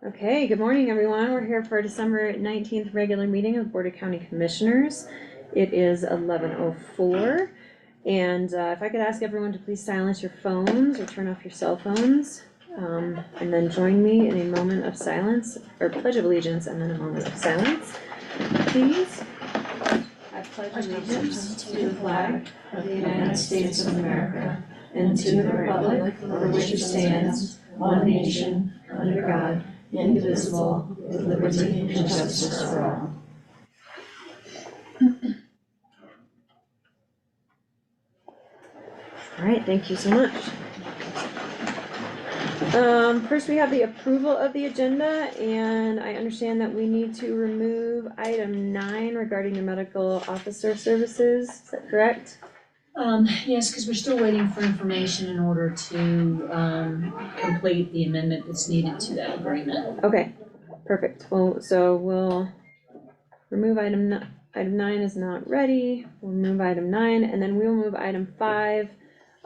Okay, good morning, everyone. We're here for our December 19th regular meeting of Board of County Commissioners. It is 11:04, and if I could ask everyone to please silence your phones or turn off your cell phones, and then join me in a moment of silence, or Pledge of Allegiance, and then a moment of silence, please. I pledge allegiance to the flag of the United States of America and to the republic for which it stands, one nation, under God, indivisible, with liberty and justice for all. All right, thank you so much. First we have the approval of the agenda, and I understand that we need to remove item 9 regarding the medical officer services. Is that correct? Yes, because we're still waiting for information in order to complete the amendment that's needed to that agreement. Okay, perfect. Well, so we'll remove item 9 is not ready. We'll remove item 9, and then we'll move item 5,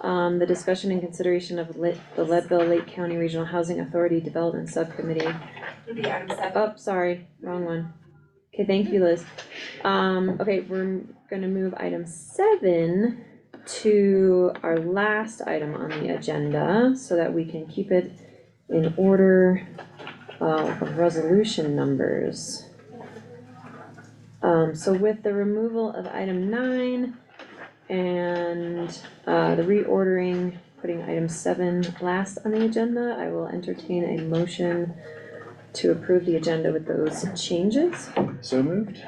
the discussion and consideration of the Leadville Lake County Regional Housing Authority Development Subcommittee. Maybe item 7. Oh, sorry, wrong one. Okay, thank you, Liz. Okay, we're gonna move item 7 to our last item on the agenda so that we can keep it in order of resolution numbers. So with the removal of item 9 and the reordering, putting item 7 last on the agenda, I will entertain a motion to approve the agenda with those changes. So moved.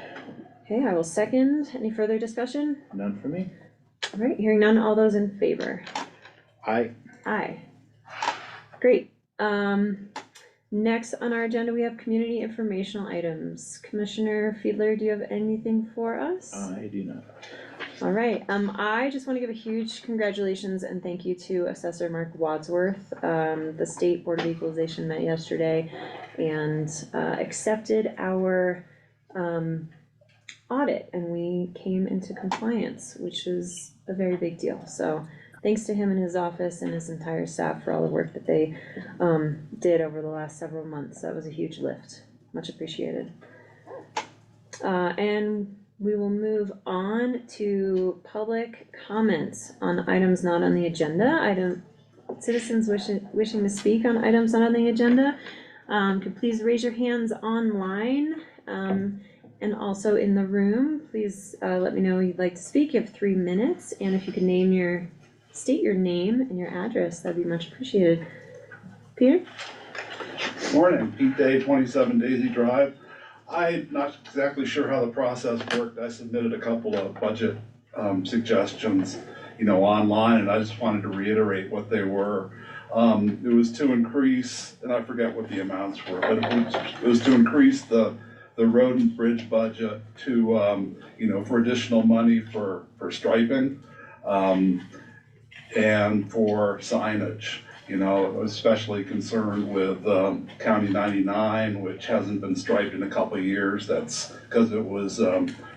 Okay, I will second. Any further discussion? None for me. All right, hearing none, all those in favor? Aye. Aye. Great. Next on our agenda, we have community informational items. Commissioner Fiedler, do you have anything for us? I do not. All right, I just want to give a huge congratulations and thank you to Assessor Mark Wadsworth. The State Board of Equalization met yesterday and accepted our audit, and we came into compliance, which is a very big deal. So thanks to him and his office and his entire staff for all the work that they did over the last several months. That was a huge lift, much appreciated. And we will move on to public comments on items not on the agenda. Citizens wishing to speak on items not on the agenda, could please raise your hands online, and also in the room. Please let me know you'd like to speak. You have 3 minutes, and if you could state your name and your address, that'd be much appreciated. Peter? Morning, Pete Day, 27 Daisy Drive. I'm not exactly sure how the process worked. I submitted a couple of budget suggestions, online, and I just wanted to reiterate what they were. It was to increase, and I forget what the amounts were, but it was to increase the road and bridge budget to, for additional money for striping, and for signage. Especially concerned with County 99, which hasn't been striped in a couple of years. That's because it was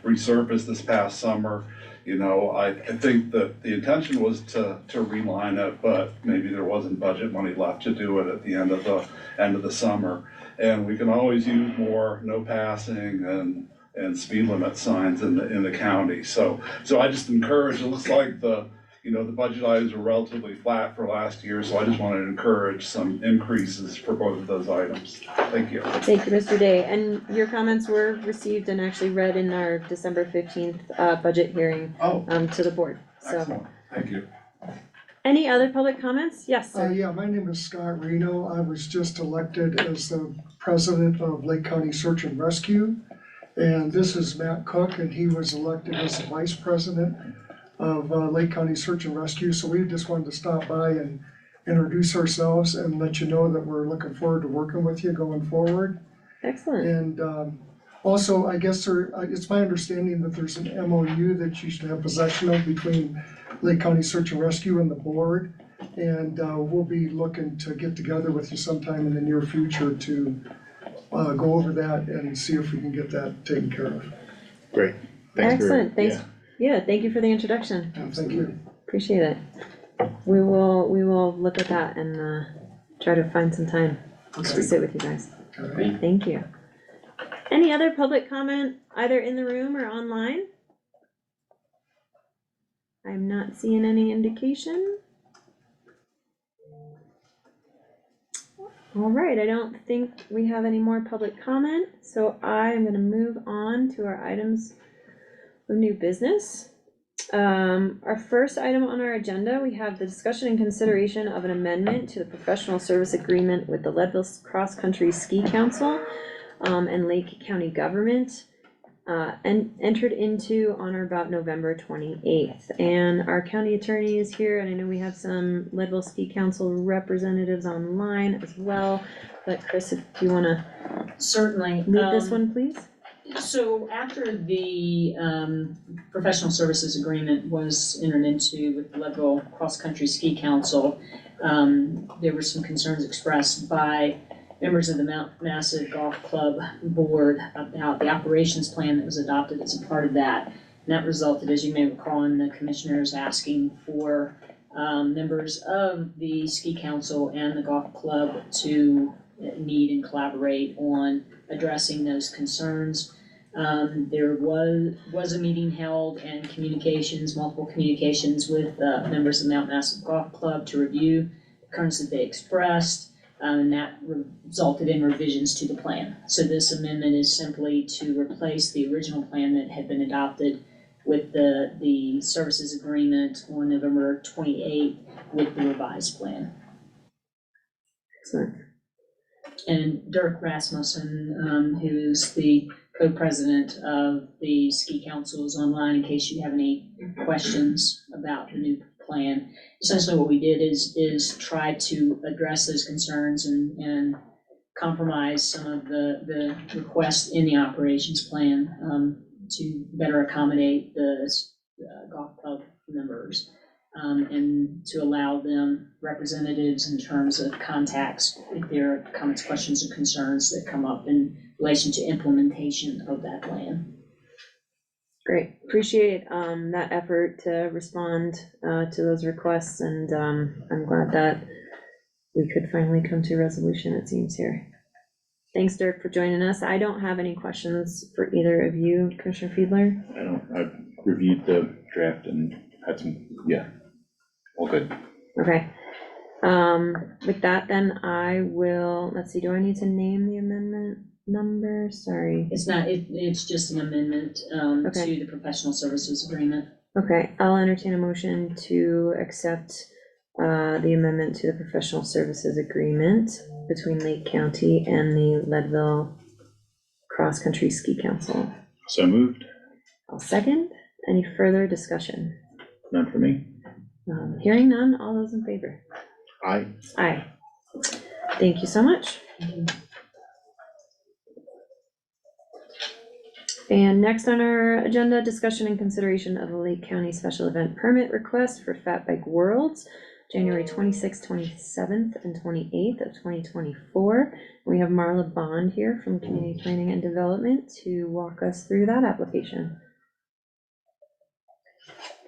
resurfaced this past summer. I think that the intention was to reline it, but maybe there wasn't budget money left to do it at the end of the summer. And we can always use more no passing and speed limit signs in the county. So I just encourage. It looks like the budget items were relatively flat for last year, so I just wanted to encourage some increases for both of those items. Thank you. Thank you, Mr. Day. And your comments were received and actually read in our December 15th budget hearing to the board. So, Excellent. Thank you. any other public comments? Yes, sir. Yeah, my name is Scott Reno. I was just elected as the president of Lake County Search and Rescue. And this is Matt Cook, and he was elected as the vice president of Lake County Search and Rescue. So we just wanted to stop by and introduce ourselves and let you know that we're looking forward to working with you going forward. Excellent. And also, I guess it's my understanding that there's an MOU that you should have possession of between Lake County Search and Rescue and the board. And we'll be looking to get together with you sometime in the near future to go over that and see if we can get that taken care of. Great. Thanks. Excellent. Thanks. Yeah, thank you for the introduction. Thank you. Appreciate it. We will look at that and try to find some time to sit with you guys. Okay. Great, thank you. Any other public comment, either in the room or online? I'm not seeing any indication. All right, I don't think we have any more public comment, so I am gonna move on to our items of new business. Our first item on our agenda, we have the discussion and consideration of an amendment to the professional service agreement with the Leadville Cross Country Ski Council and Lake County Government, and entered into on or about November 28th. And our county attorney is here, and I know we have some Leadville Ski Council representatives online as well. But Chris, if you wanna Certainly. lead this one, please? So after the professional services agreement was entered into with the Leadville Cross Country Ski Council, there were some concerns expressed by members of the Mount Massive Golf Club Board about the operations plan that was adopted as a part of that. And that resulted, as you may recall, in the commissioners asking for members of the ski council and the golf club to meet and collaborate on addressing those concerns. There was a meeting held and multiple communications with members of the Mount Massive Golf Club to review the concerns that they expressed. And that resulted in revisions to the plan. So this amendment is simply to replace the original plan that had been adopted with the services agreement on November 28th with the revised plan. Excellent. And Dirk Rasmussen, who's the co-president of the ski council, is online in case you have any questions about the new plan. Essentially what we did is try to address those concerns and compromise some of the requests in the operations plan to better accommodate the golf club members and to allow them representatives in terms of contacts if there are comments, questions, or concerns that come up in relation to implementation of that plan. Great, appreciate that effort to respond to those requests, and I'm glad that we could finally come to a resolution, it seems here. Thanks, Dirk, for joining us. I don't have any questions for either of you, Commissioner Fiedler. I've reviewed the draft and had some, all good. Okay. With that, then I will, let's see, do I need to name the amendment number? Sorry. It's not, it's just an amendment Okay. to the professional services agreement. Okay, I'll entertain a motion to accept the amendment to the professional services agreement between Lake County and the Leadville Cross Country Ski Council. So moved, I'll second. Any further discussion? none for me. Hearing none, all those in favor? Aye. Aye. Thank you so much. And next on our agenda, discussion and consideration of the Lake County Special Event Permit request for Fat Bike Worlds, January 26th, 27th, and 28th of 2024. We have Marla Bond here from Community Planning and Development to walk us through that application.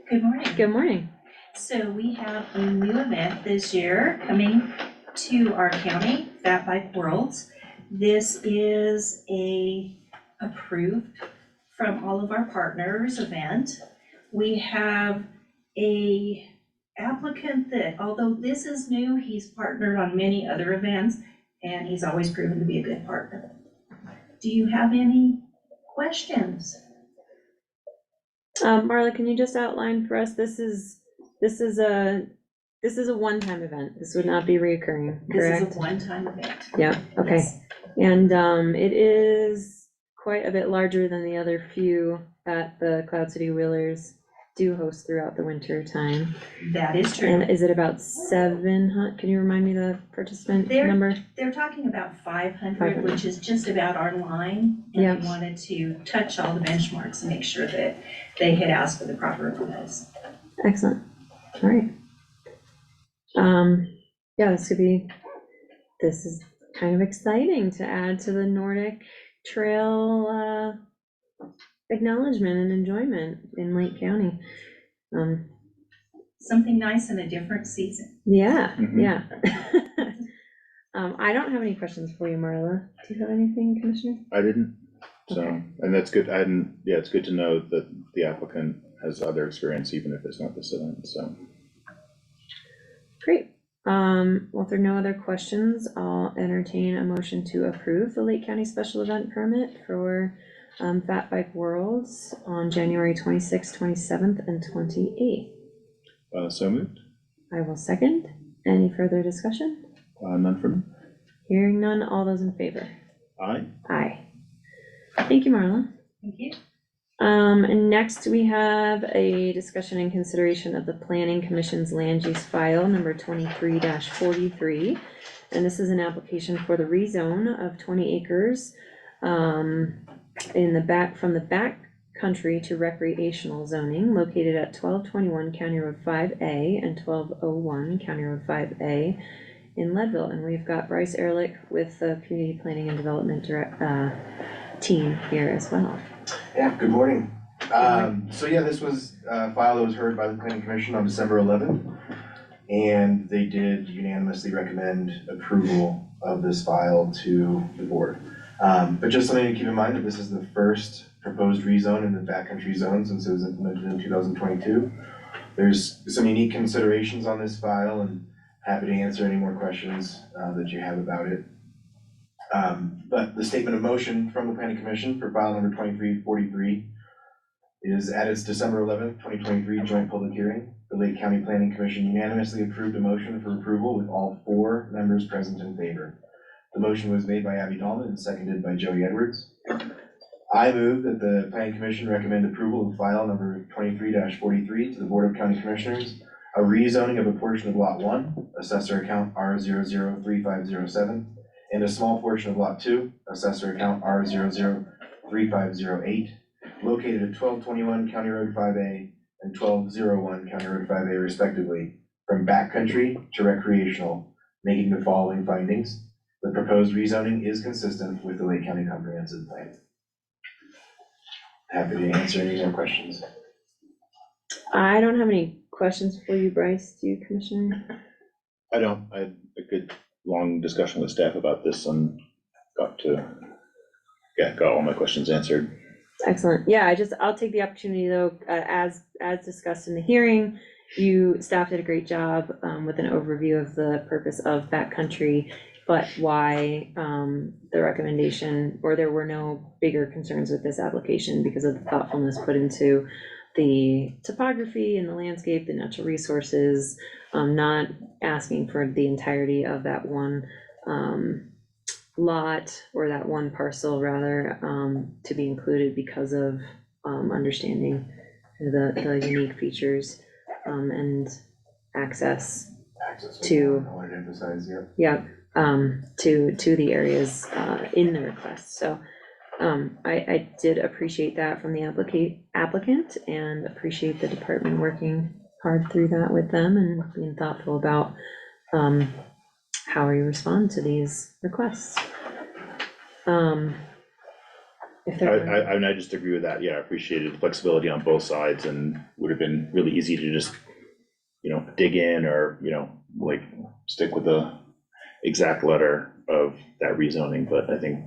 Good morning. Good morning. So we have a new event this year coming to our county, Fat Bike Worlds. This is a approved from all of our partners event. We have a applicant that, although this is new, he's partnered on many other events and he's always proven to be a good partner. Do you have any questions? Marla, can you just outline for us, this is a one-time event. This would not be reoccurring, correct? This is a one-time event. Yeah, okay. Yes. And it is quite a bit larger than the other few that the Cloud City Wheelers do host throughout the winter time. That is true. And is it about 700? Can you remind me the participant There- number? They're talking about 500, 500. which is just about our line. And Yep. they wanted to touch all the benchmarks and make sure that they had asked for the proper permits. Excellent. All right. Yeah, this is kind of exciting to add to the Nordic Trail acknowledgement and enjoyment in Lake County. Something nice in a different season. Yeah, Mhm. yeah. I don't have any questions for you, Marla. Do you have anything, Commissioner? I didn't, so, Okay. and that's good, yeah, it's good to know that the applicant has other experience, even if it's not this event, so. Great. Well, if there are no other questions, I'll entertain a motion to approve the Lake County Special Event Permit for Fat Bike Worlds on January 26th, 27th, and 28th. So moved, I will second. Any further discussion? none from me. Hearing none, all those in favor? Aye. Aye. Thank you, Marla. Thank you. And next we have a discussion and consideration of the Planning Commission's land use file number 23-43. And this is an application for the rezone of 20 acres in the back, from the back country to recreational zoning located at 1221 County Road 5A and 1201 County Road 5A in Leadville. And we've got Bryce Ehrlich with the Community Planning and Development team here as well. Yeah, good morning. So yeah, this was a file that was heard by the Planning Commission on December 11th, and they did unanimously recommend approval of this file to the board. But just something to keep in mind that this is the first proposed rezone in the backcountry zone since it was implemented in 2022. There's some unique considerations on this file, and happy to answer any more questions that you have about it. But the statement of motion from the Planning Commission for file number 2343 is at its December 11th, 2023 joint public hearing. The Lake County Planning Commission unanimously approved a motion for approval with all 4 members present in favor. The motion was made by Abby Dahlman and seconded by Joey Edwards. I move that the Planning Commission recommend approval of file number 23-43 to the Board of County Commissioners, a rezoning of a portion of Lot 1, Assessor Account R003507, and a small portion of Lot 2, Assessor Account R003508, located at 1221 County Road 5A and 1201 County Road 5A respectively, from backcountry to recreational, making the following findings. The proposed rezoning is consistent with the Lake County Comprehensive Plan. Happy to answer any more questions. I don't have any questions for you, Bryce. Do you, Commissioner? I don't, I had a good long discussion with staff about this and got all my questions answered. Excellent. Yeah, I'll take the opportunity though, as discussed in the hearing, staff did a great job with an overview of the purpose of backcountry, but why the recommendation, or there were no bigger concerns with this application because of the thoughtfulness put into the topography and the landscape, the natural resources, not asking for the entirety of that one lot, or that one parcel rather, to be included because of understanding the unique features and access to, I wanted to emphasize, to the areas in the request. So I did appreciate that from the applicant, and appreciate the department working hard through that with them and being thoughtful about how we respond to these requests. If there I just agree with that. Yeah, I appreciated flexibility on both sides, and would have been really easy to just, dig in or, like stick with the exact letter of that rezoning. But I think,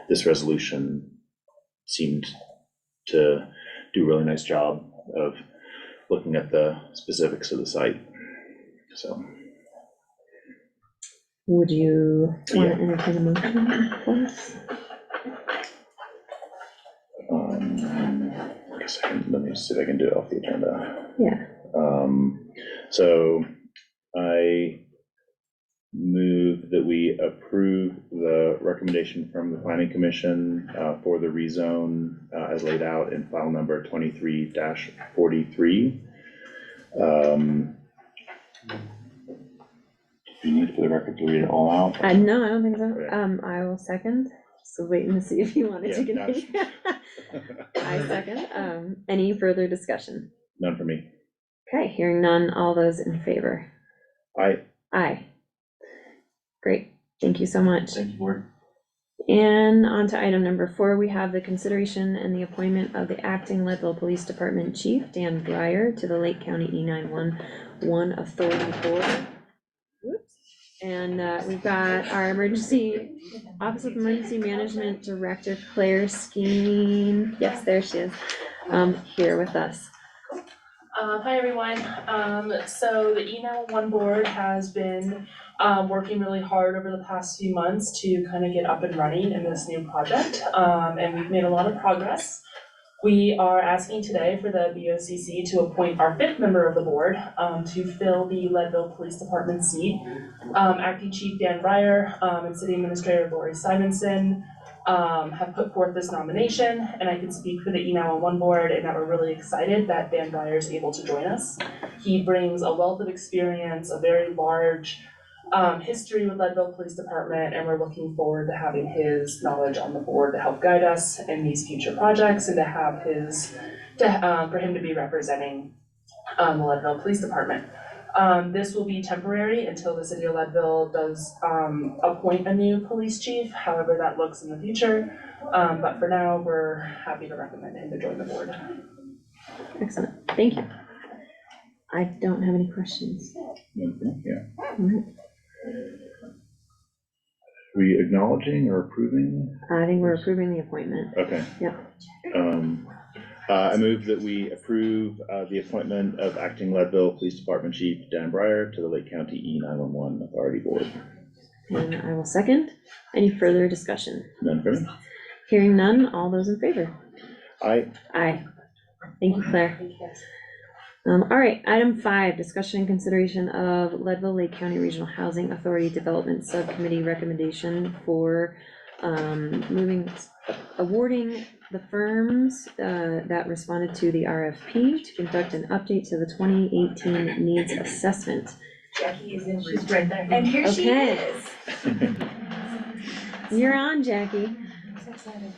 this resolution seemed to do a really nice job of looking at the specifics of the site, so. Would you want to entertain a motion for us? I guess let me see if I can do it off the agenda. Yeah. So I move that we approve the recommendation from the Planning Commission for the rezone as laid out in file number 23-43. Do you need for the record to read it all out? No, I don't think so. Okay. I will second. So waiting to see if you wanted to Yeah, continue. I second. Any further discussion? None for me. Okay, hearing none. All those in favor? Aye. Aye. Great. Thank you so much. Thank you, board. And on to item number 4, we have the consideration and the appointment of the acting Leadville Police Department Chief, Dan Breyer, to the Lake County E911 Authority Board. Whoops. And we've got our Office of Emergency Management Director, Claire Skeen. Yes, there she is, here with us. Hi, everyone. So the E911 board has been working really hard over the past few months to kind of get up and running in this new project, and we've made a lot of progress. We are asking today for the BOCC to appoint our 5th member of the board to fill the Leadville Police Department seat. Acting Chief Dan Breyer and City Administrator Lori Simonson have put forth this nomination, and I can speak for the E911 board and that we're really excited that Dan Breyer is able to join us. He brings a wealth of experience, a very large history with Leadville Police Department, and we're looking forward to having his knowledge on the board to help guide us in these future projects and to have for him to be representing the Leadville Police Department. This will be temporary until the city of Leadville does appoint a new police chief, however that looks in the future. But for now, we're happy to recommend him to join the board. Excellent, thank you. I don't have any questions. Yeah. All right. Are we acknowledging or approving? I think we're approving the appointment. Okay. Yeah. I move that we approve the appointment of acting Leadville Police Department Chief Dan Breyer to the Lake County E911 Authority Board. And I will second. Any further discussion? None for me? Hearing none, all those in favor? Aye. Aye. Thank you, Claire. All right, item 5, discussion and consideration of Leadville Lake County Regional Housing Authority Development Subcommittee recommendation for awarding the firms that responded to the RFP to conduct an update to the 2018 needs assessment. Jackie is in, she's right there. And here she Okay. is. You're on, Jackie. I'm so excited.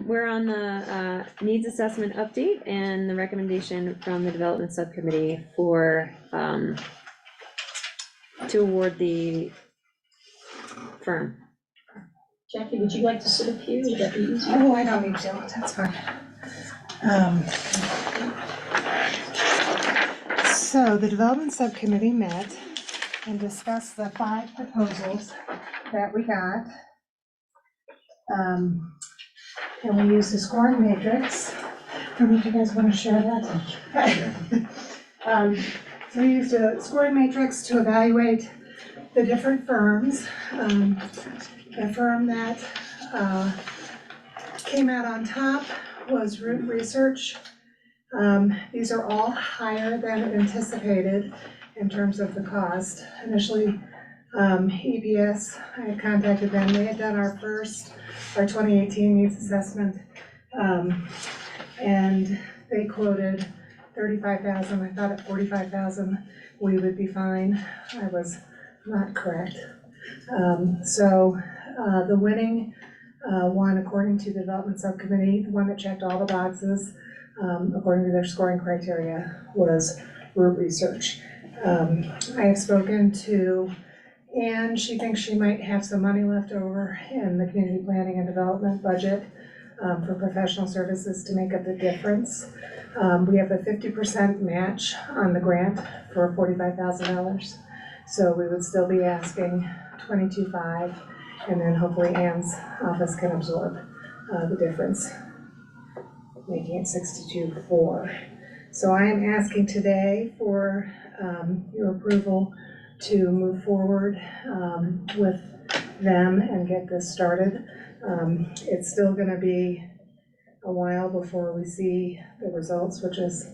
We're on the needs assessment update and the recommendation from the development subcommittee for to award the firm. Jackie, would you like to sit up here? Would that be easier? Oh, I don't need to, that's fine. So the development subcommittee met and discussed the 5 proposals that we got. And we used a scoring matrix. I don't know if you guys want to share that. So we used a scoring matrix to evaluate the different firms. The firm that came out on top was Root Research. These are all higher than anticipated in terms of the cost. Initially, EPS, I had contacted them, they had done our 2018 needs assessment, and they quoted $35,000. I thought at $45,000 we would be fine. I was not correct. The winning one, according to the development subcommittee, the one that checked all the boxes, according to their scoring criteria, was Root Research. I have spoken to Anne. She thinks she might have some money left over in the community planning and development budget for professional services to make up the difference. We have a 50% match on the grant for $45,000. So we would still be asking $22,500, and then hopefully Anne's office can absorb the difference, making it $62,400. So I am asking today for your approval to move forward with them and get this started. It's still gonna be a while before we see the results, which is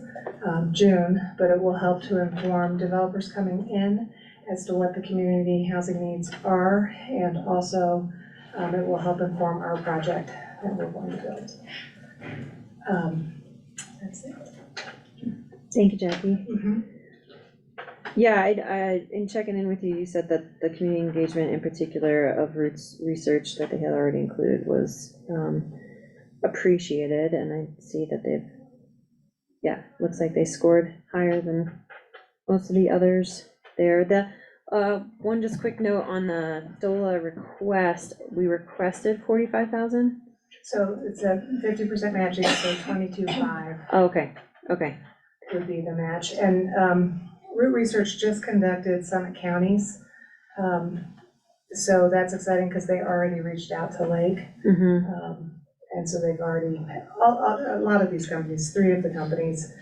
June, but it will help to inform developers coming in as to what the community housing needs are, and also it will help inform our project that we're going to build. That's it. Thank you, Jackie. Mm-hmm. Yeah, in checking in with you, you said that the community engagement in particular of Root's research that they had already included was appreciated, and I see that looks like they scored higher than most of the others there. The one just quick note on the DOLA request, we requested 45,000. So it's a 50% matching, so $22,500 Okay, would be the match. And Root Research just conducted Summit County's So that's exciting because they already reached out to Lake. Mm-hmm. And so they've already, a lot of these companies, 3 of the companies,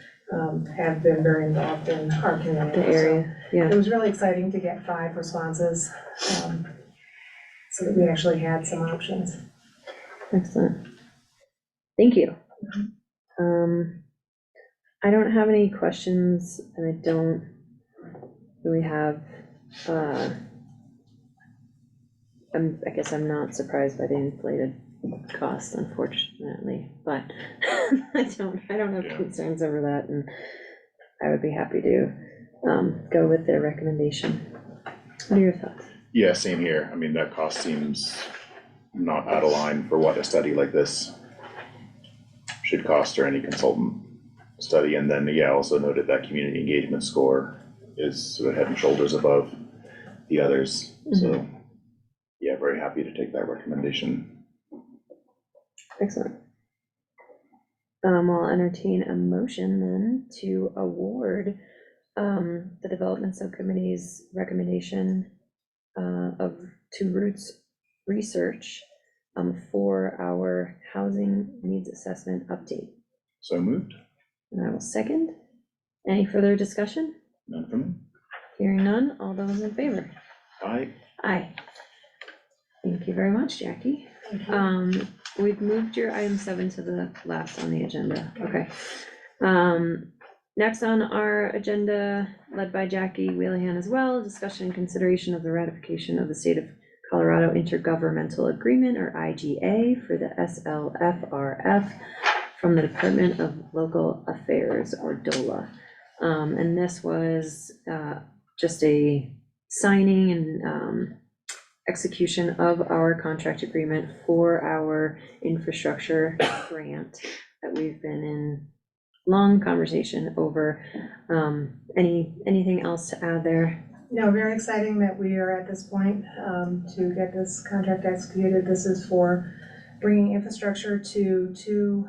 have been very involved in our community. The area, So yeah. it was really exciting to get 5 responses, so that we actually had some options. Excellent. Thank you. I don't have any questions, and I don't really have, I guess I'm not surprised by the inflated cost, unfortunately, but I don't have concerns over that, and I would be happy to go with their recommendation. What are your thoughts? Yeah, same here. I mean, that cost seems not out of line for what a study like this should cost, or any consultant study. And then, yeah, also noted that community engagement score is sort of head and shoulders above the others. So, yeah, very happy to take that recommendation. Excellent. I'll entertain a motion then to award the development subcommittee's recommendation of to Roots Research for our housing needs assessment update. So moved. And I will second. Any further discussion? None from me. Hearing none, all those in favor? Aye. Aye. Thank you very much, Jackie. We've moved your item 7 to the last on the agenda. Okay. Next on our agenda, led by Jackie Wheelahan as well, discussion and consideration of the ratification of the State of Colorado Intergovernmental Agreement, or IGA, for the SLFRF from the Department of Local Affairs, or DOLA. And this was just a signing and execution of our contract agreement for our infrastructure grant that we've been in long conversation over. Anything else to add there? No, very exciting that we are at this point to get this contract executed. This is for bringing infrastructure to 2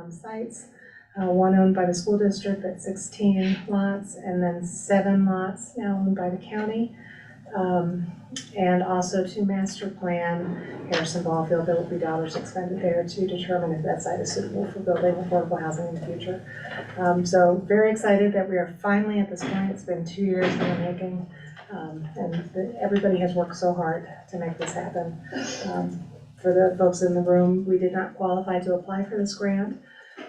sites, one owned by the school district at 16 lots, and then 7 lots now owned by the county. And also to master plan Harrison Ball Field. There will be dollars expended there to determine if that site is suitable for building affordable housing in the future. So very excited that we are finally at this point. It's been 2 years in the making, and everybody has worked so hard to make this happen. For the folks in the room, we did not qualify to apply for this grant.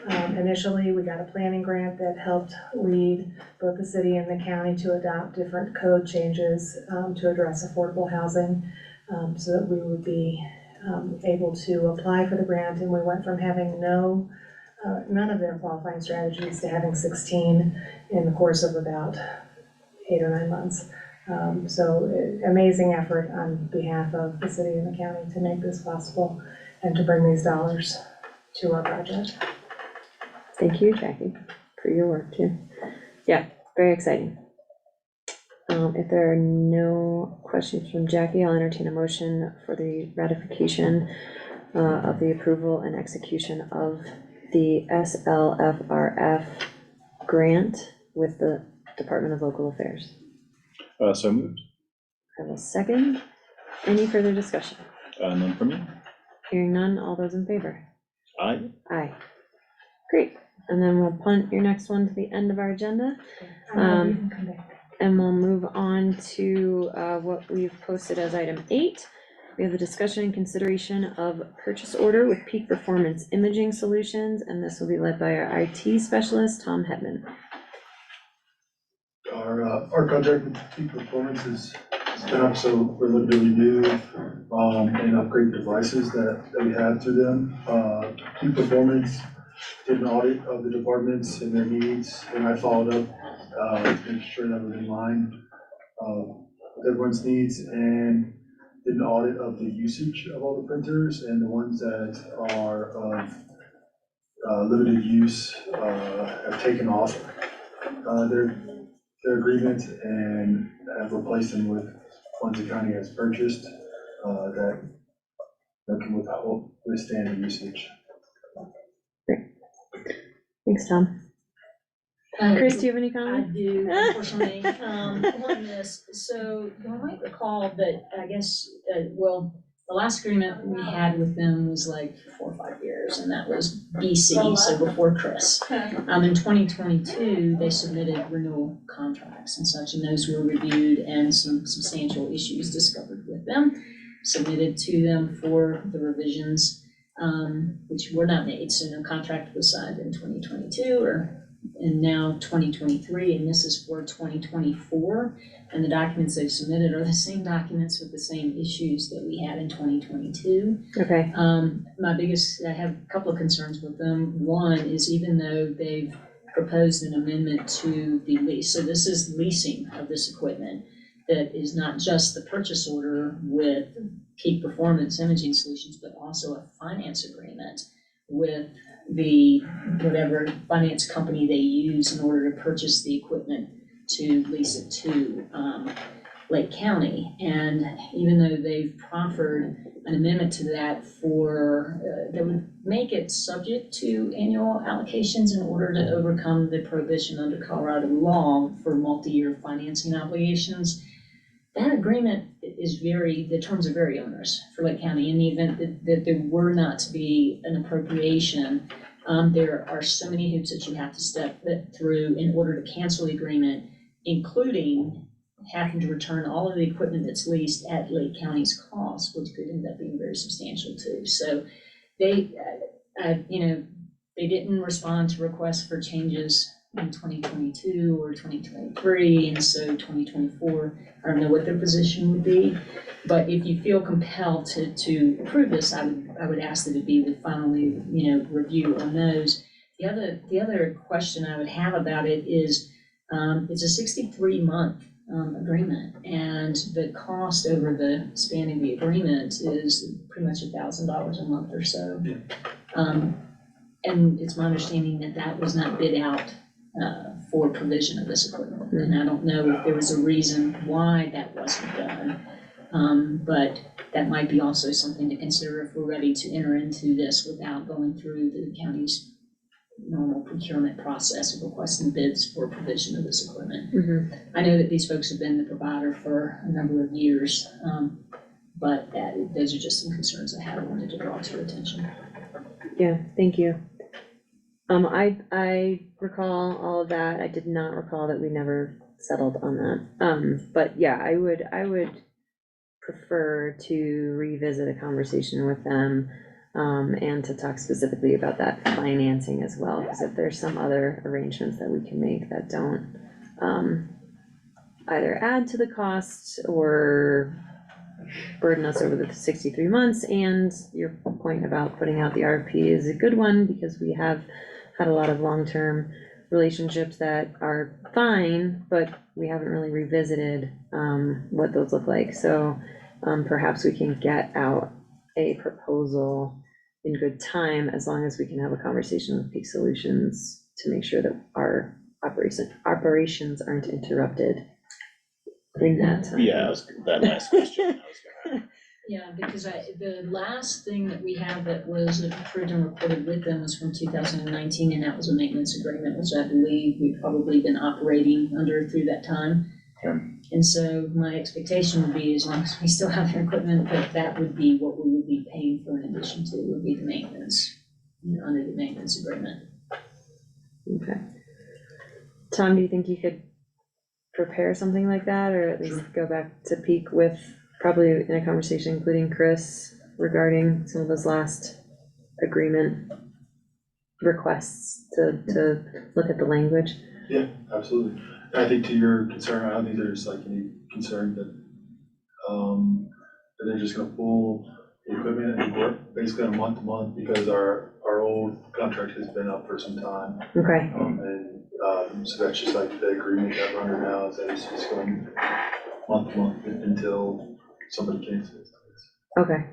Initially, we got a planning grant that helped lead both the city and the county to adopt different code changes to address affordable housing, so that we would be able to apply for the grant. And we went from having none of their qualifying strategies to having 16 in the course of about 8 or 9 months. So amazing effort on behalf of the city and the county to make this possible and to bring these dollars to our project. Thank you, Jackie, for your work too. Yeah, very exciting. If there are no questions from Jackie, I'll entertain a motion for the ratification of the approval and execution of the SLFRF grant with the Department of Local Affairs. So moved. I will second. Any further discussion? None from me. Hearing none, all those in favor? Aye. Aye. Great, and then we'll punt your next one to the end of our agenda. And we'll move on to what we've posted as item 8. We have a discussion and consideration of purchase order with Peak Performance Imaging Solutions, and this will be led by our IT specialist, Tom Hetman. Our contract with Peak Performance has been up, so we're looking to renew and upgrade devices that we have through them. Peak Performance did an audit of the departments and their needs, and I followed up to make sure that we're in line with everyone's needs, and did an audit of the usage of all the printers, and the ones that are of limited use have taken off their agreement and have replaced them with ones the county has purchased that can withstand the usage. Thanks, Tom. Chris, do you have any I comments? do, unfortunately, on this. So you might recall that, I guess, the last agreement we had with them was like 4 or 5 years, and that was BC, so before Chris. In 2022, they submitted renewal contracts and such, and those were reviewed and some substantial issues discovered with them, submitted to them for the revisions, which were not made, so no contract was signed in 2022 and now 2023, and this is for 2024. And the documents they've submitted are the same documents with the same issues that we had in 2022. Okay, I have a couple of concerns with them. One is, even though they've proposed an amendment to the lease, so this is leasing of this equipment, that is not just the purchase order with Peak Performance Imaging Solutions, but also a finance agreement with the, whatever finance company they use in order to purchase the equipment to lease it to Lake County. And even though they've proffered an amendment to that that would make it subject to annual allocations in order to overcome the prohibition under Colorado law for multi-year financing obligations, that agreement is the terms are very onerous for Lake County. In the event that there were not to be an appropriation, there are so many hoops that you have to step through in order to cancel the agreement, including having to return all of the equipment that's leased at Lake County's cost, which could end up being very substantial too. So they didn't respond to requests for changes in 2022 or 2023, and so 2024, I don't know what their position would be. But if you feel compelled to approve this, I would ask that it be with finally, review on those. The other question I would have about it is, it's a 63-month agreement, and the cost over the span of the agreement is pretty much $1,000 a month or so. And it's my understanding that that was not bid out for provision of this equipment. And I don't know if there was a reason why that wasn't done. But that might be also something to consider if we're ready to enter into this without going through the county's normal procurement process of requesting bids for provision of this equipment. mm-hmm. I know that these folks have been the provider for a number of years, but those are just some concerns I had. I wanted to draw to your attention. Yeah, thank you. I recall all of that. I did not recall that we never settled on that. But yeah, I would prefer to revisit a conversation with them, and to talk specifically about that financing as well, because if there's some other arrangements that we can make that don't either add to the cost or burden us over the 63 months. And your point about putting out the RFP is a good one, because we have had a lot of long-term relationships that are fine, but we haven't really revisited what those look like. So perhaps we can get out a proposal in good time, as long as we can have a conversation with Peak Solutions to make sure that our operations aren't interrupted in that time. Yeah, that last question I was gonna. Yeah, because the last thing that we have that was approved and reported with them was from 2019, and that was a maintenance agreement, which I believe we've probably been operating under through that time. Yeah. And so my expectation would be, as long as we still have their equipment, that would be what we would be paying for in addition to, would be the maintenance, under the maintenance agreement. Okay. Tom, do you think you could prepare something like that, or at least go back to Peak with, probably in a conversation including Chris, regarding some of those last agreement requests to look at the language? Yeah, absolutely. And I think to your concern, I don't think there's like any concern that they're just gonna pull the equipment and work basically on month to month, because our old contract has been up for some time. Okay, So that's just like the agreement that we're under now, is that it's just going month to month until somebody cancels. okay,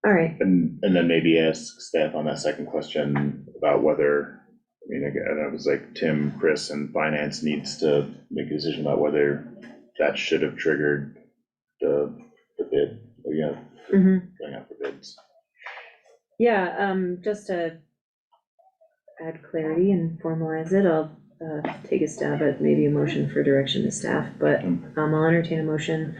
all right, And then maybe ask staff on that second question about whether, I mean, again, it was like Tim, Chris, and finance needs to make a decision about whether that should have triggered the bid, mm-hmm. going out for bids. Yeah, just to add clarity and formalize it, take a stab at maybe a motion for direction to staff, but I'll entertain a motion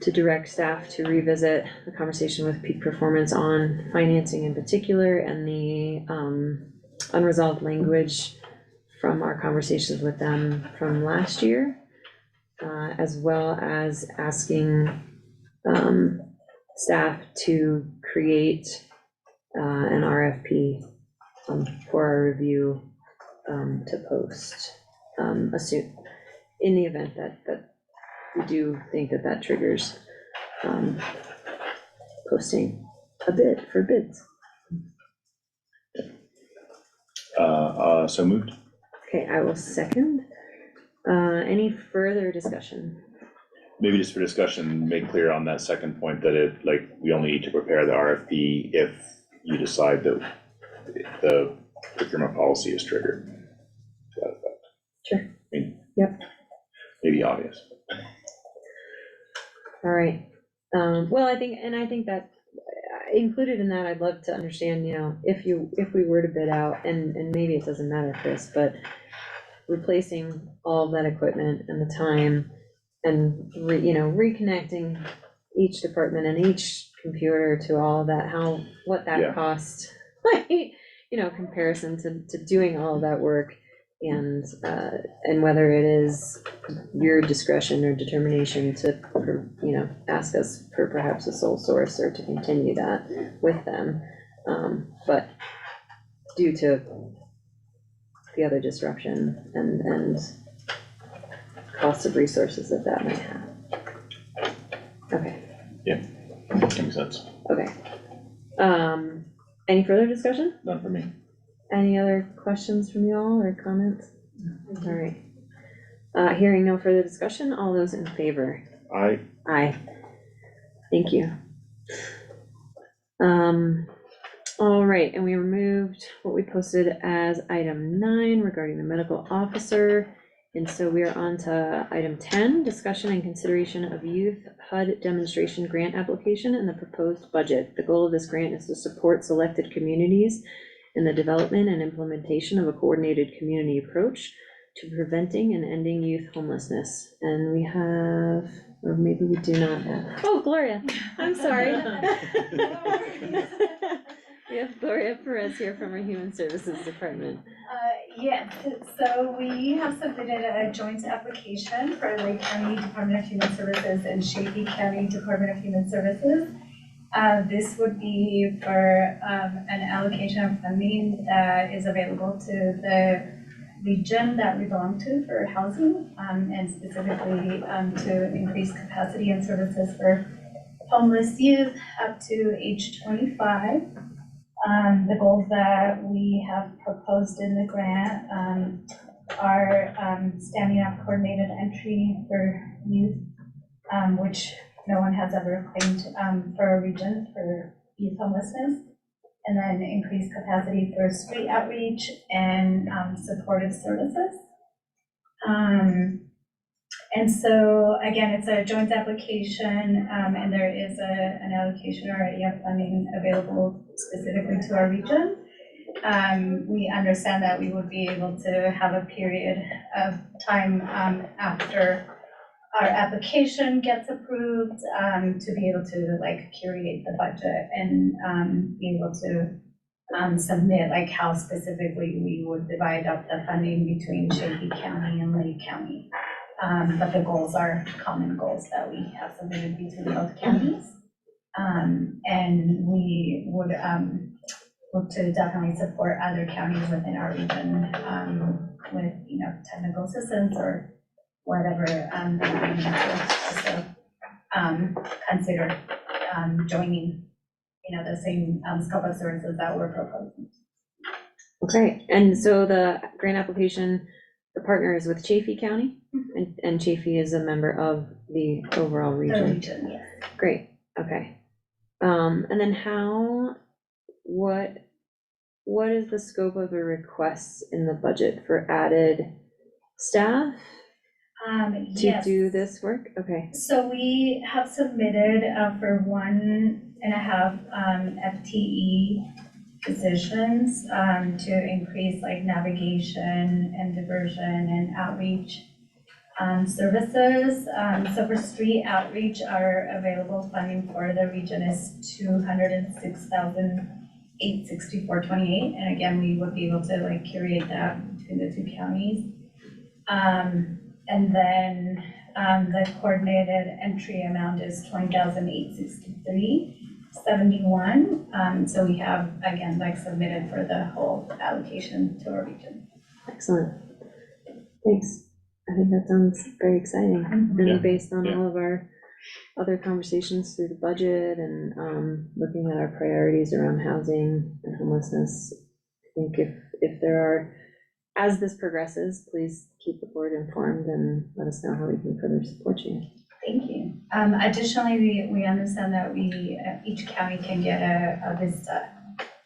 to direct staff to revisit the conversation with Peak Performance on financing in particular and the unresolved language from our conversations with them from last year, as well as asking staff to create an RFP for our review to post, assume, in the event that we do think that triggers posting a bid for bids. So moved. Okay, I will second. Any further discussion? Maybe just for discussion, make clear on that second point that it, like, we only need to prepare the RFP if you decide that the procurement policy is triggered. To that effect. Sure. I mean, yep. Maybe obvious. All right. Well, I think that included in that, I'd love to understand, if we were to bid out, and maybe it doesn't matter, Chris, but replacing all of that equipment and the time and reconnecting each department and each computer to all of that, what that Yeah. cost, comparison to doing all of that work, and whether it is your discretion or determination to, ask us for perhaps a sole source or to continue that with them. But due to the other disruption and cost of resources that might have. Okay. Yeah, makes sense. Okay. Any further discussion? None for me. Any other questions from you all or comments? All right. Hearing no further discussion, all those in favor? Aye. Aye. Thank you. All right, and we removed what we posted as item 9 regarding the medical officer. And so we are on to item 10, discussion and consideration of youth HUD demonstration grant application and the proposed budget. The goal of this grant is to support selected communities in the development and implementation of a coordinated community approach to preventing and ending youth homelessness. And we have, or maybe we do not have, oh, Gloria, I'm sorry. We have Gloria Perez here from our Human Services Department. Yes, so we have submitted a joint application for Lake County Department of Human Services and Chaffey County Department of Human Services. This would be for an allocation of funding that is available to the region that we belong to for housing, and specifically to increase capacity and services for homeless youth up to age 25. The goals that we have proposed in the grant are standing up coordinated entry for youth, which no one has ever claimed for a region for youth homelessness, and then increased capacity for street outreach and supportive services. And so again, it's a joint application, and there is an allocation already of funding available specifically to our region. We understand that we would be able to have a period of time after our application gets approved to be able to curate the budget and be able to submit how specifically we would divide up the funding between Chaffey County and Lake County. But the goals are common goals that we have submitted between both counties. And we would look to definitely support other counties within our region with technical assistance or whatever they need to consider joining the same scope of services that we're proposing. Okay, and so the grant application, the partner is with Chaffey County, and Chaffey is a member of the overall The region. region, yes. Great, okay. And then what is the scope of the requests in the budget for added staff to Yes. do this work? Okay, So we have submitted for 1.5 FTE positions, to increase like navigation and diversion and outreach services. So for street outreach, our available funding for the region is $206,864.28. And again, we would be able to like curate that between the two counties. And then the coordinated entry amount is $20,863.71. So we have, again, like submitted for the whole allocation to our region. Excellent. Thanks. I think that sounds very exciting. Yeah. And based on Yeah. all of our other conversations through the budget and looking at our priorities around housing and homelessness, I think if there are, as this progresses, please keep the board informed and let us know how we can further support you. Thank you. Additionally, we understand that each county can get a VISTA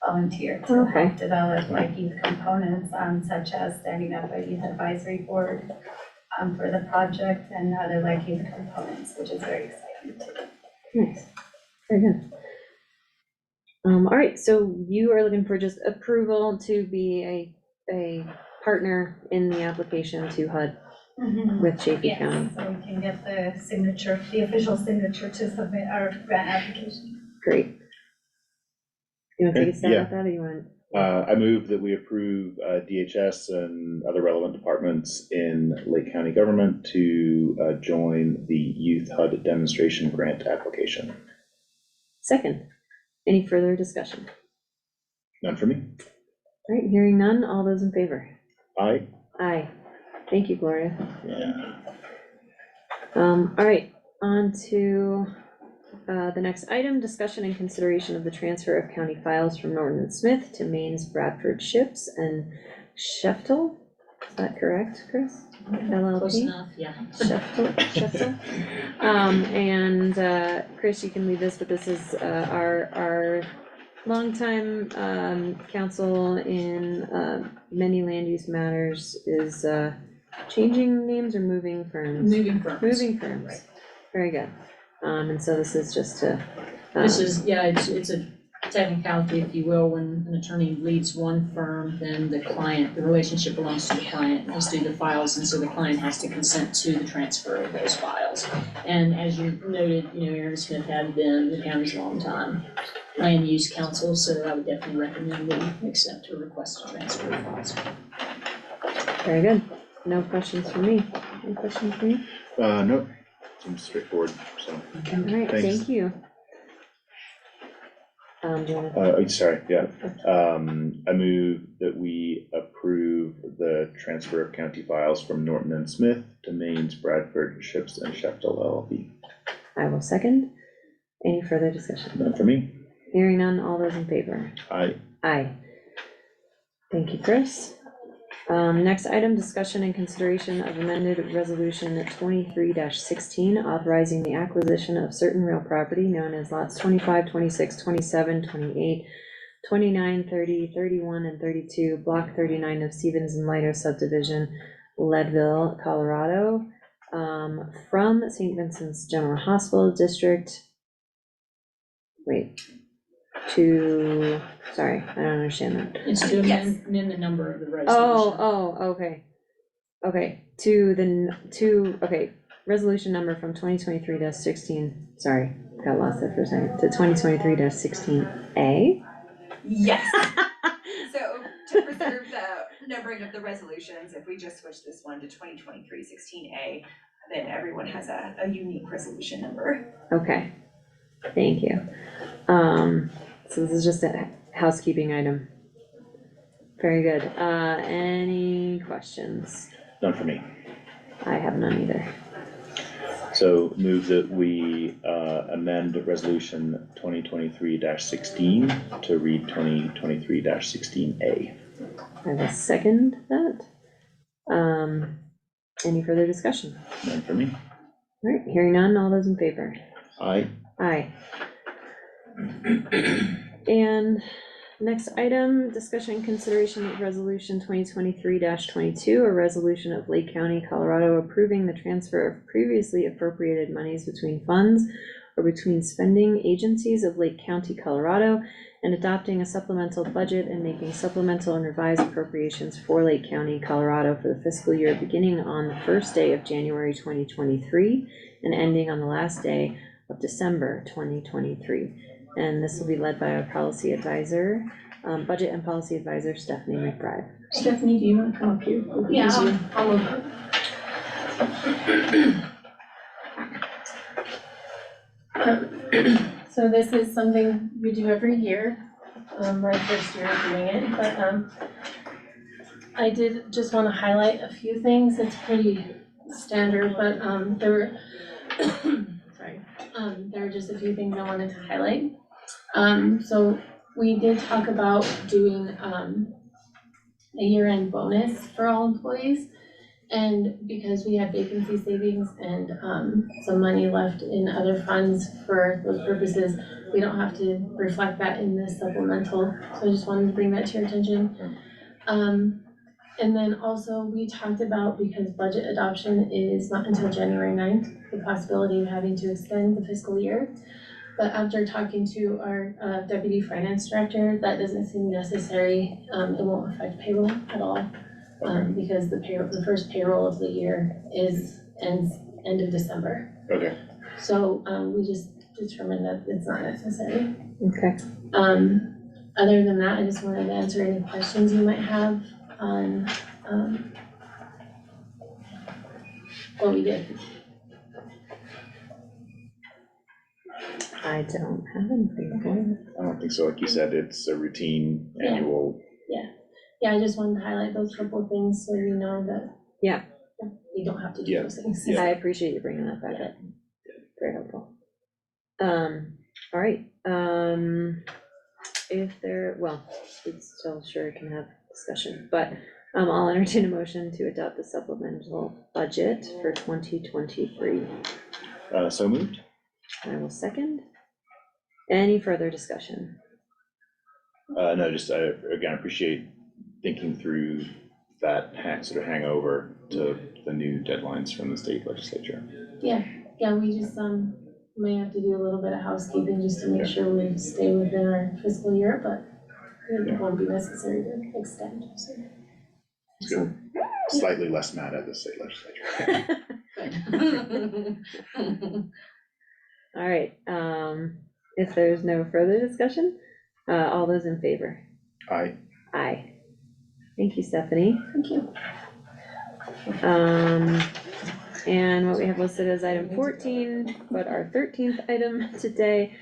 volunteer to Okay. help develop like youth components, such as standing up a youth advisory board for the project and other like youth components, which is very exciting too. Nice. Very good. All right, so you are looking for just approval to be a partner in the application to HUD with Chaffey Yes, County. so we can get the signature, the official signature to submit our grant application. Great. You want to take a Okay, stab yeah. at that, or you want? I move that we approve DHS and other relevant departments in Lake County government to join the Youth HUD demonstration grant application. Second, any further discussion? None for me? All right, hearing none, all those in favor? Aye. Aye. Thank you, Gloria. Yeah. All right, on to the next item, discussion and consideration of the transfer of county files from Norton and Smith to Maine's Bradford Ships and Sheftel. Is that correct, Chris? Close LLP? enough, yeah. Sheftel. And Chris, you can lead this, but this is our longtime counsel in many land use matters is changing names or moving firms? Moving firms. Moving firms. Right. Very good. And so this is just to. This is, yeah, it's a technicality, if you will, when an attorney leaves one firm, then the client, the relationship belongs to the client, as do the files, and so the client has to consent to the transfer of those files. And as you noted, Aaron Smith had been the county's longtime land use counsel, so I would definitely recommend we accept a request to transfer the files. Very good. No questions for me. Any questions for you? No, seems straightforward, so. All right, Thanks. thank you. Do you wanna? Sorry, yeah. I move that we approve the transfer of county files from Norton and Smith to Maine's Bradford Ships and Sheftel LLP. I will second. Any further discussion? None for me? Hearing none, all those in favor? Aye. Aye. Thank you, Chris. Next item, discussion and consideration of amended resolution 23-16, authorizing the acquisition of certain real property known as lots 25, 26, 27, 28, 29, 30, 31, and 32, block 39 of Stevens and Lighter subdivision, Leadville, Colorado, from St. Vincent's General Hospital District. Sorry, I don't understand that. It's to amend the number of the resolution. Okay, resolution number from 2023-16, sorry, got lost there for a second, to 2023-16A. Yes. So to preserve the numbering of the resolutions, if we just switch this one to 2023-16A, then everyone has a unique resolution number. Okay, thank you. So this is just a housekeeping item. Very good. Any questions? None for me. I have none either. So move that we amend resolution 2023-16 to read 2023-16A. I will second that. Any further discussion? None for me? All right, hearing none, all those in favor? Aye. Aye. And next item, discussion and consideration of resolution 2023-22, a resolution of Lake County, Colorado approving the transfer of previously appropriated monies between funds or between spending agencies of Lake County, Colorado, and adopting a supplemental budget and making supplemental and revised appropriations for Lake County, Colorado for the fiscal year beginning on the first day of January 2023 and ending on the last day of December 2023. And this will be led by our policy advisor, budget and policy advisor, Stephanie McBride. Stephanie, do you want to come up here? Yeah, I'll move it. So this is something we do every year, my first year of doing it, but I did just want to highlight a few things. It's pretty standard, but there were there were just a few things I wanted to highlight. So we did talk about doing a year-end bonus for all employees. And because we have vacancy savings and some money left in other funds for those purposes, we don't have to reflect that in this supplemental. So I just wanted to bring that to your attention. And then also we talked about, because budget adoption is not until January 9th, the possibility of having to extend the fiscal year. But after talking to our deputy finance director, that doesn't seem necessary. It won't affect payroll at all. Because the first payroll of the year ends end of December. Okay. So, we just determined that it's not necessary. Okay. Other than that, I just wanted to answer any questions you might have on, what we did. I don't have anything. I don't think so. Like you said, it's a routine annual. Yeah, I just wanted to highlight those couple of things so you know that. Yeah. You don't have to do those things. I appreciate you bringing that back up. Very helpful. All right, if there, well, it's still sure can have discussion, but I'll entertain a motion to adopt the supplemental budget for 2023. So moved. I will second. Any further discussion? No, just, I again appreciate thinking through that sort of hangover to the new deadlines from the state legislature. Yeah, we just, may have to do a little bit of housekeeping just to make sure we stay within our fiscal year, but it won't be necessary to extend, so. It's good. Slightly less mad at the state legislature. All right, if there's no further discussion, all those in favor? Aye. Aye. Thank you, Stephanie. Thank you. And what we have listed as item 14, but our 13th item today,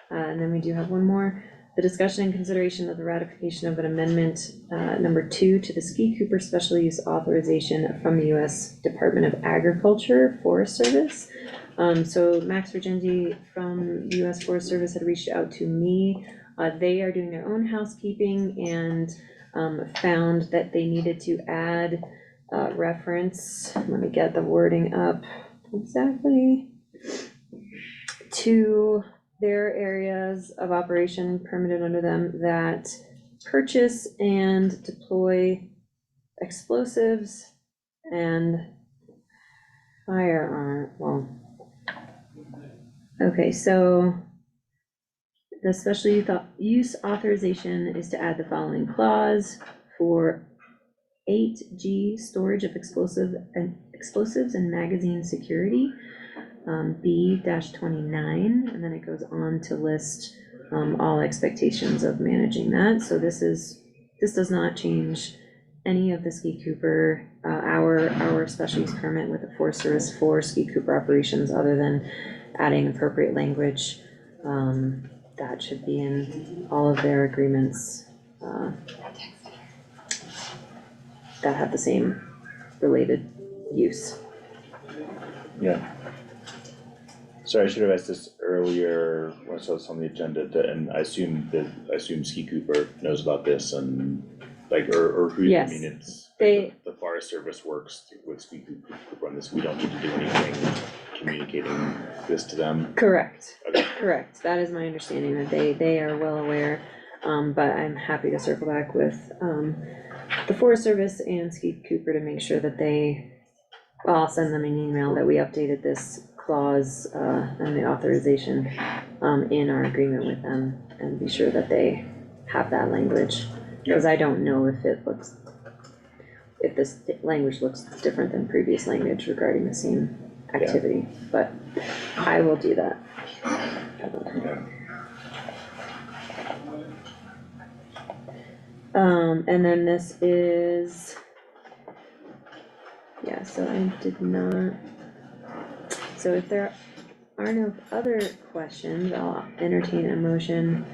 and then we do have one more, the discussion and consideration of the ratification of an amendment, number 2 to the Ski Cooper Special Use Authorization from the U.S. Department of Agriculture Forest Service. So Max Regenzi from the U.S. Forest Service had reached out to me. They are doing their own housekeeping and found that they needed to add reference, let me get the wording up exactly, to their areas of operation permitted under them that purchase and deploy explosives and firearm, well, okay, so the special use authorization is to add the following clause for 8G storage of explosives and magazine security, B-29, and then it goes on to list all expectations of managing that. So this does not change any of the Ski Cooper, our special use permit with the Forest Service for Ski Cooper operations, other than adding appropriate language that should be in all of their agreements that have the same related use. Yeah. Sorry, I should have asked this earlier when I saw this on the agenda, and I assume Ski Cooper knows about this and like, or who, Yes. I mean, it's, They, the Forest Service works with Ski Cooper on this. We don't need to do anything communicating this to them. correct, Okay. correct. That is my understanding, that they are well aware, but I'm happy to circle back with the Forest Service and Ski Cooper to make sure that I'll send them an email that we updated this clause, and the authorization, in our agreement with them, and be sure that they have that language. Because I don't know if this language looks different than previous language regarding the same activity, but I will do that. And then this is, yeah, so I did not, so if there are no other questions, I'll entertain a motion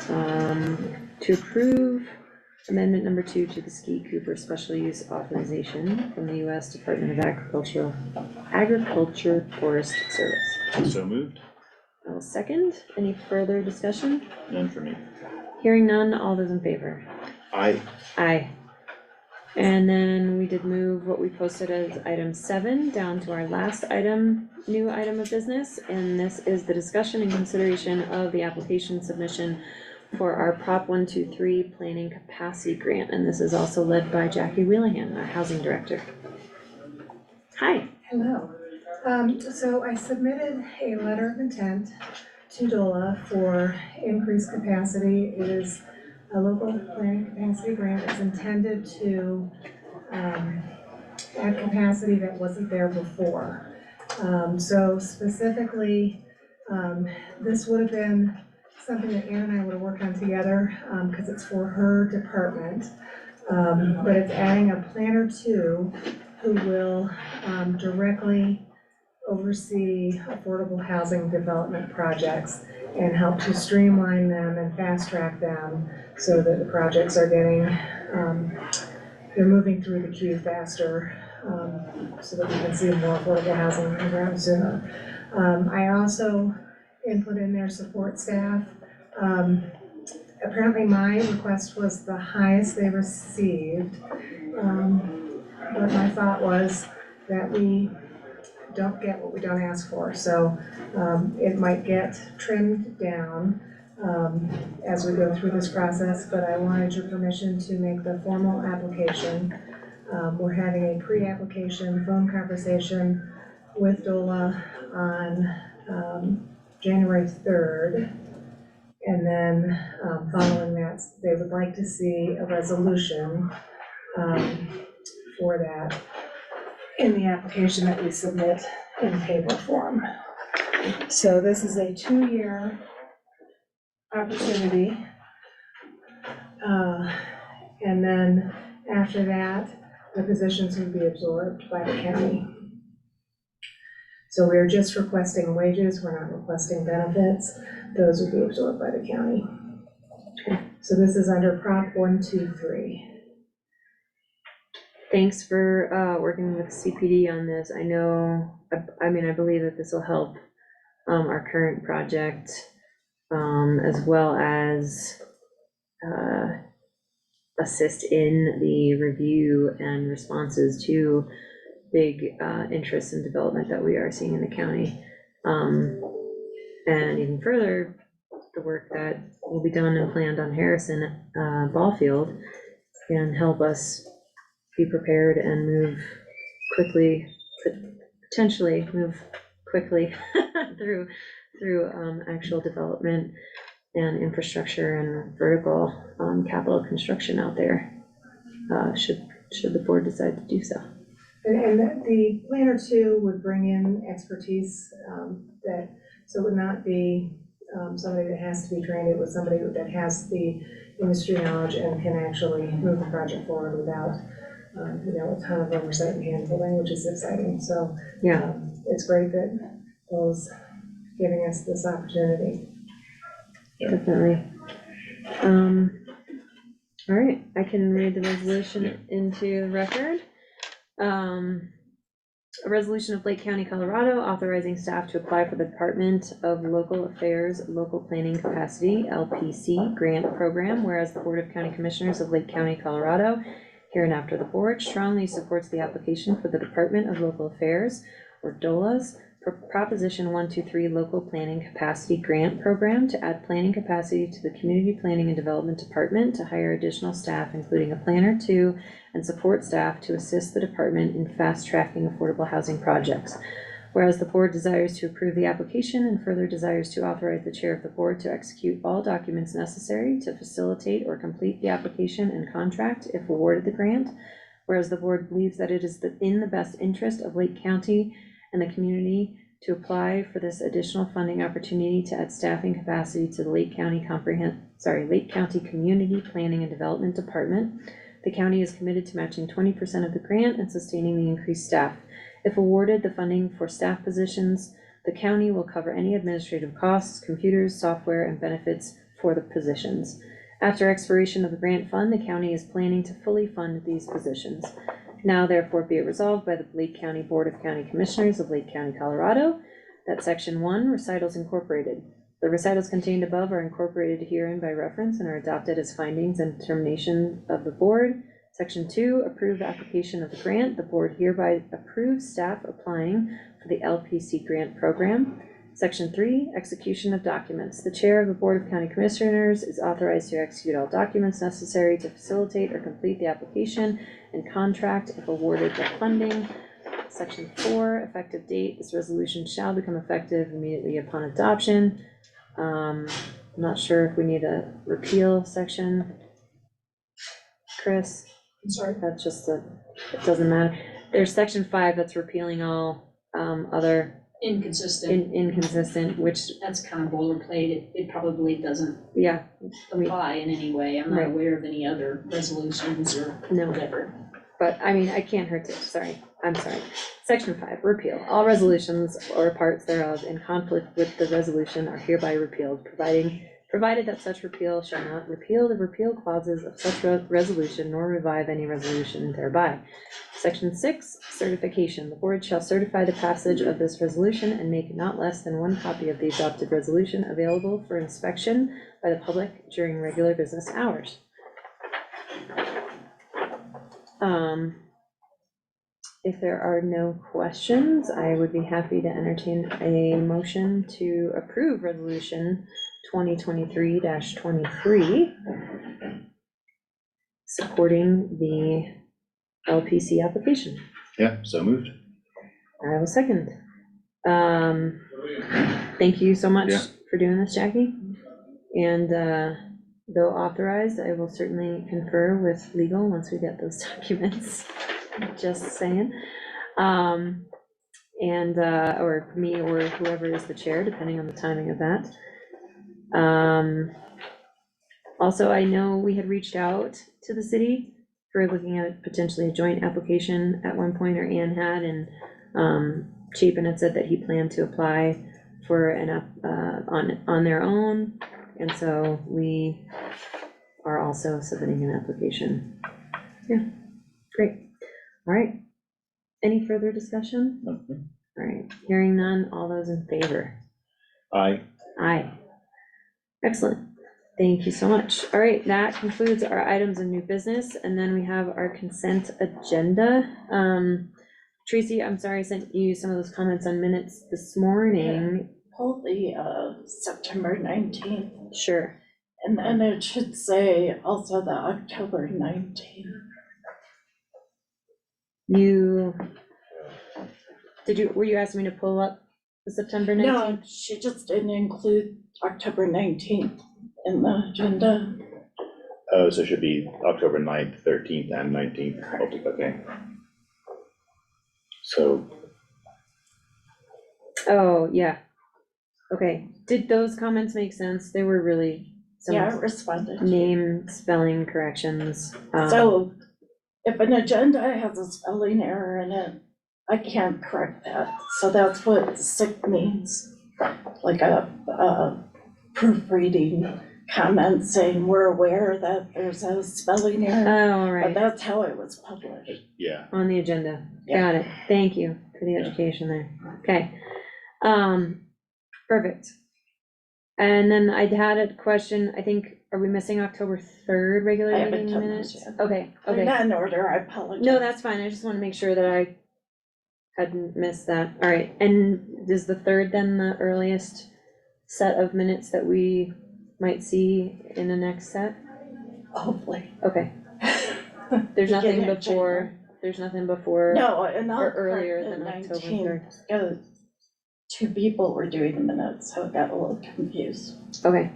to approve amendment number 2 to the Ski Cooper special use authorization from the U.S. Department of Agriculture Forest Service. So moved? I will second. Any further discussion? None for me. Hearing none, all those in favor? Aye. Aye. And then we did move what we posted as item 7 down to our last item, new item of business, and this is the discussion and consideration of the application submission for our Prop 123 Planning Capacity Grant, and this is also led by Jackie Wheelahan, our Housing Director. Hi. Hello. So I submitted a letter of intent to DOLA for increased capacity. It is a local planning capacity grant. It's intended to add capacity that wasn't there before. So specifically, this would have been something that Ann and I would have worked on together, because it's for her department. But it's adding a planner too, who will directly oversee affordable housing development projects and help to streamline them and fast track them so that the projects are getting, they're moving through the queue faster, so that we can see more affordable housing on the ground sooner. I also input in their support staff. Apparently my request was the highest they received, but my thought was that we don't get what we don't ask for, so it might get trimmed down as we go through this process, but I wanted your permission to make the formal application. We're having a pre-application phone conversation with DOLA on January 3rd, and then following that, they would like to see a resolution for that in the application that we submit in paper form. So this is a 2-year opportunity. And then after that, the positions would be absorbed by the county. So we're just requesting wages, we're not requesting benefits. Those would be absorbed by the county. So this is under Prop 123. Thanks for working with CPD on this. I know, I mean, I believe that this will help our current project, as well as assist in the review and responses to big interests and development that we are seeing in the county. And even further, the work that will be done and planned on Harrison Ball Field can help us be prepared and move quickly, potentially move quickly through actual development and infrastructure and vertical capital construction out there, should the board decide to do so. And the planner too would bring in expertise so it would not be somebody that has to be trained, it was somebody that has the industry knowledge and can actually move the project forward without a ton of oversight and hand-holding, which is exciting. So yeah, it's great that Bill's giving us this opportunity. Definitely. All right, I can read the resolution into the record. A resolution of Lake County, Colorado, authorizing staff to apply for the Department of Local Affairs Local Planning Capacity, LPC, grant program, whereas the Board of County Commissioners of Lake County, Colorado, hereinafter the board, strongly supports the application for the Department of Local Affairs, or DOLA's, Proposition 123 Local Planning Capacity Grant Program to add planning capacity to the Community Planning and Development Department to hire additional staff, including a planner and support staff to assist the department in fast-tracking affordable housing projects. Whereas the board desires to approve the application and further desires to authorize the chair of the board to execute all documents necessary to facilitate or complete the application and contract if awarded the grant. Whereas the board believes that it is in the best interest of Lake County and the community to apply for this additional funding opportunity to add staffing capacity to the Lake County Community Planning and Development Department. The county is committed to matching 20% of the grant and sustaining the increased staff. If awarded the funding for staff positions, the county will cover any administrative costs, computers, software, and benefits for the positions. After expiration of the grant fund, the county is planning to fully fund these positions. Now therefore be it resolved by the Lake County Board of County Commissioners of Lake County, Colorado, that Section 1, Recitals Incorporated. The recitals contained above are incorporated herein by reference and are adopted as findings and determination of the board. Section 2, approve the application of the grant. The board hereby approves staff applying for the LPC grant program. Section 3, execution of documents. The chair of the Board of County Commissioners is authorized to execute all documents necessary to facilitate or complete the application and contract if awarded the funding. Section 4, effective date. This resolution shall become effective immediately upon adoption. I'm not sure if we need a repeal section. Chris? I'm sorry. That's just it doesn't matter. There's section 5 that's repealing all other inconsistent, which, That's kind of boilerplate. It probably doesn't yeah, apply in any way. I'm not Right. aware of any other resolutions or no, whatever. but I mean, I can't hurt to, I'm sorry. Section 5, repeal. All resolutions or parts thereof in conflict with the resolution are hereby repealed, provided that such repeal shall not repeal the repeal clauses of such resolution nor revive any resolution thereby. Section 6, certification. The board shall certify the passage of this resolution and make not less than one copy of the adopted resolution available for inspection by the public during regular business hours. If there are no questions, I would be happy to entertain a motion to approve resolution 2023-23, supporting the LPC application. Yeah, so moved. I will second. Thank you so much Yeah. for doing this, Jackie. And though authorized, I will certainly confer with legal once we get those documents. Just saying. Or me or whoever is the chair, depending on the timing of that. Also, I know we had reached out to the city for looking at potentially a joint application at one point, or Ann had, and Chapin had said that he planned to apply for an on their own, and so we are also submitting an application. Yeah, great. All right. Any further discussion? Okay. All right, hearing none, all those in favor? Aye. Aye. Excellent. Thank you so much. All right, that concludes our items of new business, and then we have our consent agenda. Tracy, I'm sorry, I sent you some of those comments on minutes this morning. Pull the September 19th, Sure. and then it should say also the October 19th. Were you asking me to pull up the September 19th? No, she just didn't include October 19th in the agenda. Oh, so it should be October 9th, 13th, and 19th. Okay. So, Oh, yeah. Okay, did those comments make sense? They were really Yeah, I some responded. name spelling corrections. So if an agenda has a spelling error in it, I can't correct that. So that's what sick means, like a proofreading comment saying we're aware that there's a spelling error. Oh, all But right, that's how it was published. yeah. on the agenda. Yeah. Got it. Thank you for the Yeah. education there. Okay. Perfect. And then I'd had a question, I think, are we missing October 3rd regular I haven't meeting done minutes? those yet. Okay, They're okay. not in order, I apologize. No, that's fine. I just want to make sure that I hadn't missed that. All right, and is the 3rd then the earliest set of minutes that we might see in the next set? Hopefully. Okay. There's nothing Beginning of before, there's nothing before No, and I'll or earlier correct than the October 19th, 3rd. because two people were doing the minutes, so it got a little confused. Okay.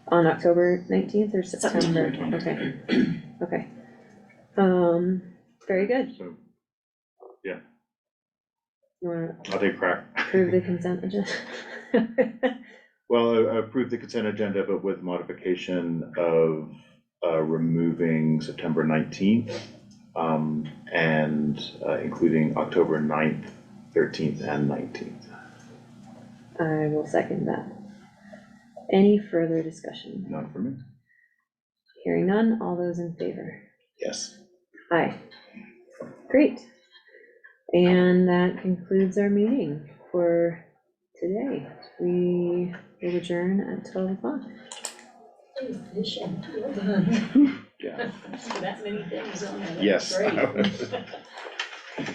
On October 19th or September? September. Okay, okay. Very good. So You wanna I'll take a crack. approve the consent agenda? Well, I approved the consent agenda, but with modification of removing September 19th and including October 9th, 13th, and 19th. I will second that. Any further discussion? None for me? Hearing none, all those in favor? Yes. Aye. Great. And that concludes our meeting for today. We will adjourn at 12 o'clock. Efficient, well done. Yeah. That many things on there, that's Yes. great.